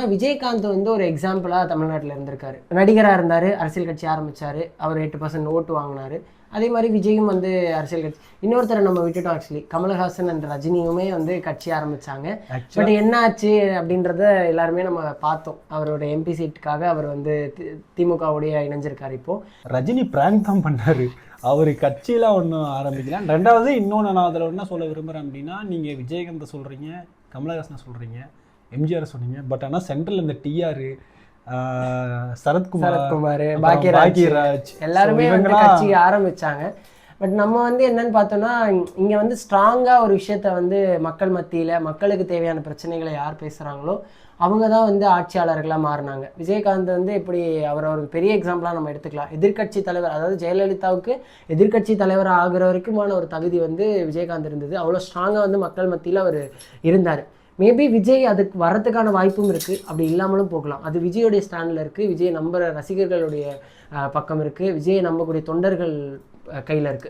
விஜயகாந்த் வந்து ஒரு எக்ஸாம்பிளா தமிழ்நாட்டில் இருந்திருக்காரு. நடிகராக இருந்தார், அரசியல் கட்சி ஆரம்பிச்சாரு, அவர் 8% ஓட்டு வாங்கினாரு. அதே மாதிரி விஜயும் வந்து அரசியல் கட்சி. இன்னொருத்தரை நம்ம விட்டுட்டோம். ஆக்சுவலி கமலஹாசன் அண்ட் ரஜினியுமே வந்து கட்சி ஆரம்பிச்சாங்க. பட் என்ன ஆச்சு அப்படின்றத எல்லாருமே நம்ம பார்த்தோம். அவரோட எம்பி சீட்டுக்காக அவர் வந்து திமுகவுடைய இணைஞ்சிருக்காரு. இப்போ ரஜினி பிராங்க் தான் பண்ணாரு, அவர் கட்சியில ஒன்றும் ஆரம்பிக்கல. ரெண்டாவது இன்னொன்று நான் அதில் என்ன சொல்ல விரும்புகிறேன் அப்படின்னா, நீங்கள் விஜயகாந்தை சொல்கிறீங்க, கமலஹாசனை சொல்கிறீங்க, எம்ஜிஆர் சொன்னீங்க. பட் ஆனால் சென்ட்ரல் இந்த டிஆர், சரத்குமார், பாக்யராஜ் எல்லாருமே வந்து கட்சி ஆரம்பிச்சாங்க. பட் நம்ம வந்து என்னன்னு பார்த்தோம்னா, இங்கே வந்து ஸ்ட்ராங்காக ஒரு விஷயத்த வந்து மக்கள் மத்தியில் மக்களுக்கு தேவையான பிரச்சனைகளை யார் பேசுகிறாங்களோ அவங்க தான் வந்து ஆட்சியாளர்களாக மாறினாங்க. விஜயகாந்த் வந்து இப்படி அவர் ஒரு பெரிய எக்ஸாம்பிளாக நம்ம எடுத்துக்கலாம். எதிர்கட்சி தலைவர், அதாவது ஜெயலலிதாவுக்கு எதிர்கட்சி தலைவர் ஆகிற வரைக்குமான ஒரு தகுதி வந்து விஜயகாந்த் இருந்தது. அவ்வளோ ஸ்ட்ராங்காக வந்து மக்கள் மத்தியில் அவர் இருந்தார். மேபி விஜய் அதுக்கு வரத்துக்கான வாய்ப்பும் இருக்குது, அப்படி இல்லாமலும் போகலாம். அது விஜயோடைய ஸ்டாண்டில் இருக்குது, விஜய் நம்புகிற ரசிகர்களுடைய பக்கம் இருக்குது, விஜயை நம்பக்கூடிய தொண்டர்கள் கையில் இருக்குது.